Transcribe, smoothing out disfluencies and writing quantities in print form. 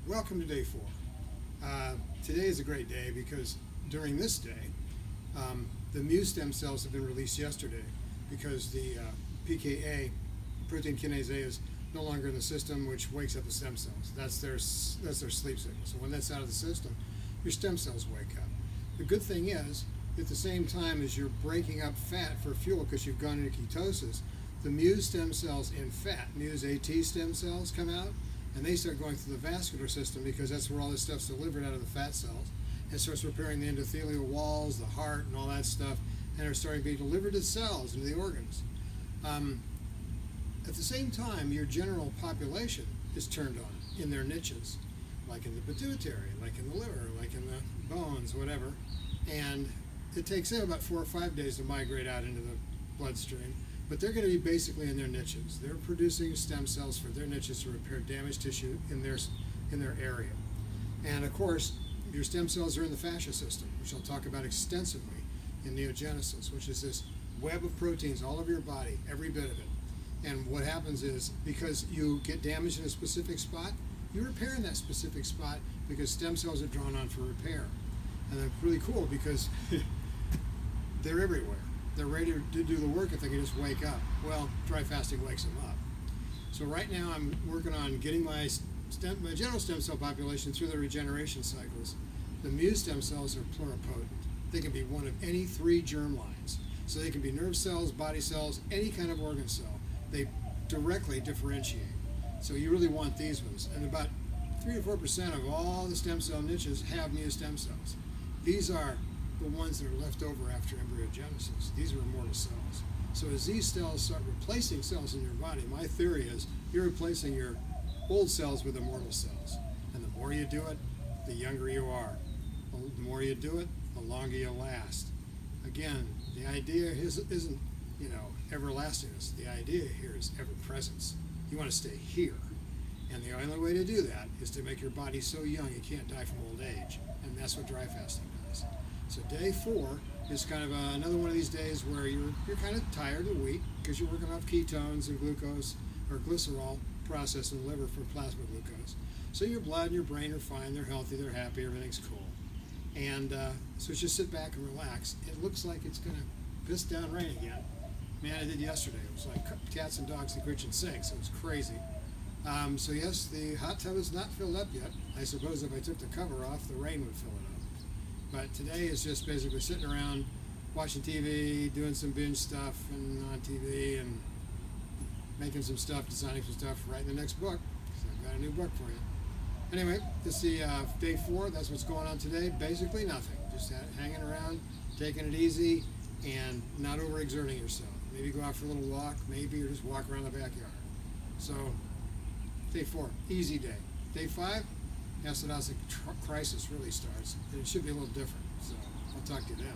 Welcome to day 4. Today is a great day because during this day, the mu stem cells have been released yesterday because the PKA, protein kinase A, is no longer in the system, which wakes up the stem cells. That's their sleep signal. So when that's out of the system, your stem cells wake up. The good thing is, at the same time as you're breaking up fat for fuel because you've gone into ketosis, the mu stem cells in fat, mu's AT stem cells, come out, and they start going through the vascular system because that's where all this stuff's delivered out of the fat cells. It starts repairing the endothelial walls, the heart, and all that stuff, and are starting to be delivered to cells, into the organs. At the same time, your general population is turned on in their niches, like in the pituitary, like in the liver, like in the bones, whatever. And it takes them about 4 or 5 days to migrate out into the bloodstream. But they're going to be basically in their niches. They're producing stem cells for their niches to repair damaged tissue in their area. And of course, your stem cells are in the fascia system, which I'll talk about extensively in neogenesis, which is this web of proteins all over your body, every bit of it. And what happens is, because you get damaged in a specific spot, you repair in that specific spot because stem cells are drawn on for repair. And they're really cool because they're everywhere. They're ready to do the work if they can just wake up. Well, dry fasting wakes them up. So right now I'm working on getting my general stem cell population through the regeneration cycles. The mu stem cells are pluripotent. They can be one of any 3 germ lines. So they can be nerve cells, body cells, any kind of organ cell. They directly differentiate. So you really want these ones. And about 3 to 4% of all the stem cell niches have mu stem cells. These are the ones that are left over after embryogenesis. These are immortal cells. So as these cells start replacing cells in your body, my theory is you're replacing your old cells with immortal cells. And the more you do it, the younger you are. The more you do it, the longer you last. Again, the idea isn't, everlastingness. The idea here is ever-presence. You want to stay here. And the only way to do that is to make your body so young you can't die from old age. And that's what dry fasting does. So day 4 is kind of another one of these days where you're kind of tired and weak because you're working off ketones and glucose or glycerol processed in the liver for plasma glucose. So your blood and your brain are fine, they're healthy, they're happy, everything's cool. And so just sit back and relax. It looks like it's going to piss down rain again. Man, I did yesterday. It was like cats and dogs in the kitchen sinks. It was crazy. So yes, the hot tub is not filled up yet. I suppose if I took the cover off, the rain would fill it up. But today is just basically sitting around watching TV, doing some binge stuff and on TV, and making some stuff, designing some stuff, writing the next book. So I've got a new book for you. Anyway, this is day 4. That's what's going on today. Basically nothing. Just hanging around, taking it easy, and not overexerting yourself. Maybe go out for a little walk, maybe, or just walk around the backyard. So, day 4, easy day. Day 5, acidotic crisis really starts, and it should be a little different. So, I'll talk to you then.